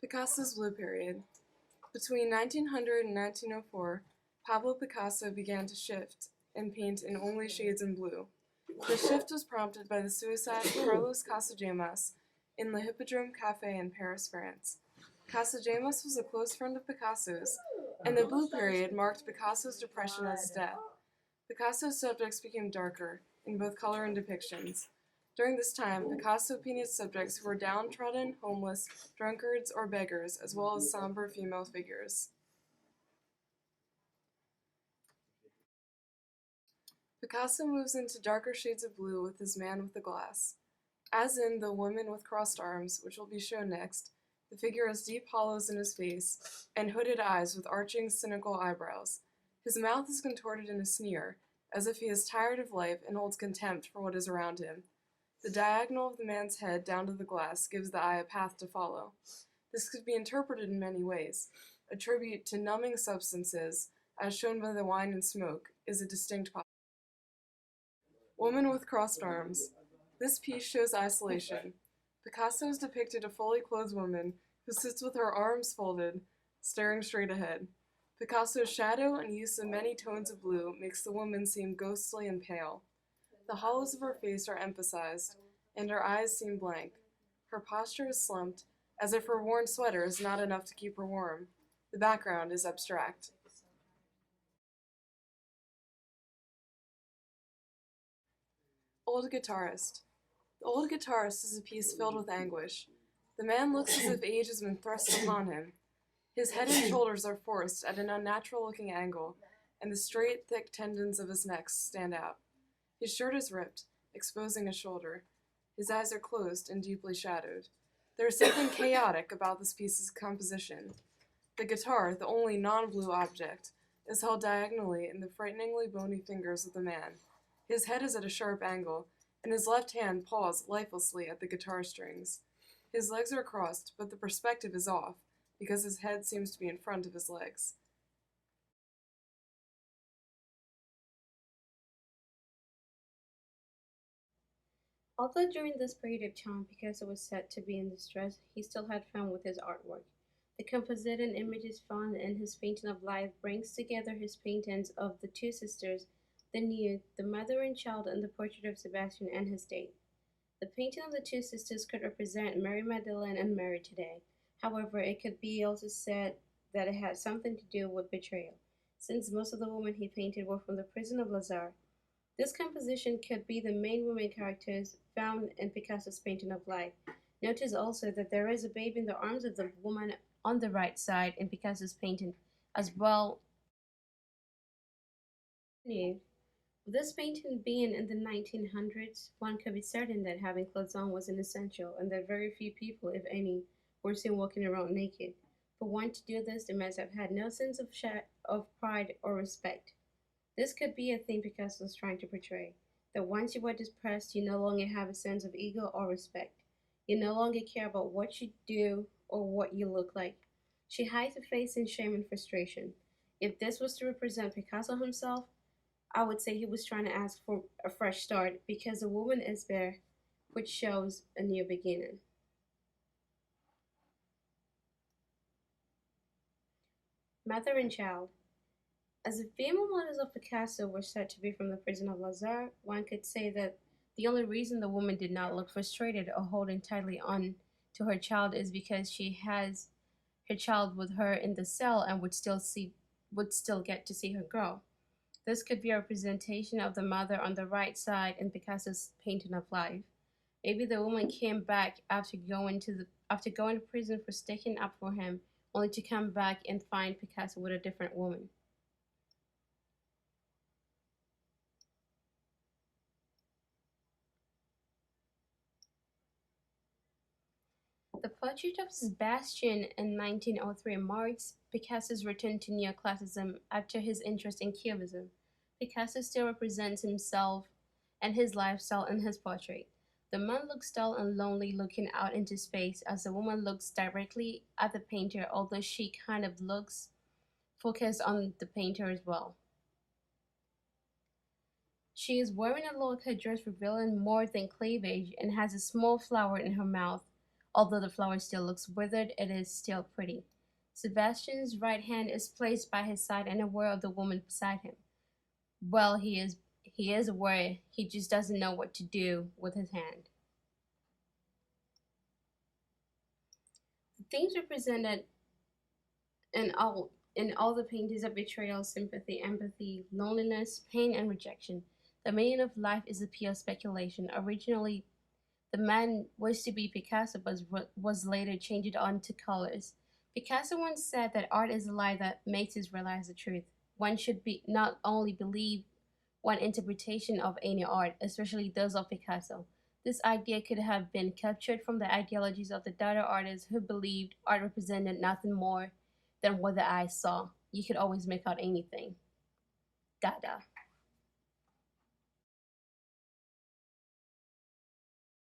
Picasso's Blue Period. Between 1900 and 1904, Pablo Picasso began to shift and paint in only shades in blue. The shift was prompted by the suicide of Carlos Casagemas in the Hippodrome Cafe in Paris, France. Casagemas was a close friend of Picasso's, and the Blue Period marked Picasso's depression at his death. Picasso's subjects became darker, in both color and depictions. During this time, Picasso painted subjects who were downtrodden, homeless, drunkards, or beggars, as well as somber female figures. Picasso moves into darker shades of blue with his man with the glass. As in The Woman with Crossed Arms, which will be shown next, the figure has deep hollows in his face and hooded eyes with arching, cynical eyebrows. His mouth is contorted in a sneer, as if he is tired of life and holds contempt for what is around him. The diagonal of the man's head down to the glass gives the eye a path to follow. This could be interpreted in many ways. A tribute to numbing substances, as shown by the wine and smoke, is a distinct possibility. Woman with Crossed Arms. This piece shows isolation. Picasso has depicted a fully clothed woman who sits with her arms folded, staring straight ahead. Picasso's shadow and use of many tones of blue makes the woman seem ghostly and pale. The hollows of her face are emphasized, and her eyes seem blank. Her posture is slumped, as if her worn sweater is not enough to keep her warm. The background is abstract. Old Guitarist. The Old Guitarist is a piece filled with anguish. The man looks as if age has been thrust upon him. His head and shoulders are forced at an unnatural-looking angle, and the straight, thick tendons of his neck stand out. His shirt is ripped, exposing a shoulder. His eyes are closed and deeply shadowed. There is something chaotic about this piece's composition. The guitar, the only non-blue object, is held diagonally in the frighteningly bony fingers of the man. His head is at a sharp angle, and his left hand paws lifelessly at the guitar strings. His legs are crossed, but the perspective is off, because his head seems to be in front of his legs. Although during this period of time Picasso was said to be in distress, he still had fun with his artwork. The composite and images found in his painting of life brings together his paintings of the two sisters, the nude, the mother and child, and the portrait of Sebastian and his date. The painting of the two sisters could represent Mary Magdalene and Mary today. However, it could be also said that it had something to do with betrayal, since most of the women he painted were from the prison of Lazare. This composition could be the main women characters found in Picasso's painting of life. Notice also that there is a baby in the arms of the woman on the right side in Picasso's painting, as well. With this painting being in the 1900s, one could be certain that having clothes on was an essential, and that very few people, if any, were seen walking around naked. For one to do this, they must have had no sense of pride or respect. This could be a thing Picasso was trying to portray, that once you are depressed, you no longer have a sense of ego or respect. You no longer care about what you do or what you look like. She hides her face in shame and frustration. If this was to represent Picasso himself, I would say he was trying to ask for a fresh start because the woman is bare, which shows a new beginning. Mother and child. As the female models of Picasso were said to be from the prison of Lazare, one could say that the only reason the woman did not look frustrated or holding tightly on to her child is because she has her child with her in the cell and would still get to see her grow. This could be a representation of the mother on the right side in Picasso's painting of life. Maybe the woman came back after going to prison for sticking up for him, only to come back and find Picasso with a different woman. The portrait of Sebastian in 1903 marks Picasso's return to neoclassicism after his interest in Cubism. Picasso still represents himself and his lifestyle in his portrait. The man looks dull and lonely looking out into space as the woman looks directly at the painter, although she kind of looks focused on the painter as well. She is wearing a low cut dress revealing more than cleavage and has a small flower in her mouth. Although the flower still looks withered, it is still pretty. Sebastian's right hand is placed by his side and aware of the woman beside him. Well, he is aware, he just doesn't know what to do with his hand. The themes represented in all the paintings are betrayal, sympathy, empathy, loneliness, pain, and rejection. The meaning of life is a pure speculation. Originally, the man was to be Picasso, but was later changed on to colors. Picasso once said that art is a lie that makes us realize the truth. One should be not only believe one interpretation of any art, especially those of Picasso. This idea could have been captured from the ideologies of the Dada artists who believed art represented nothing more than what the eye saw. You could always make out anything. Dada.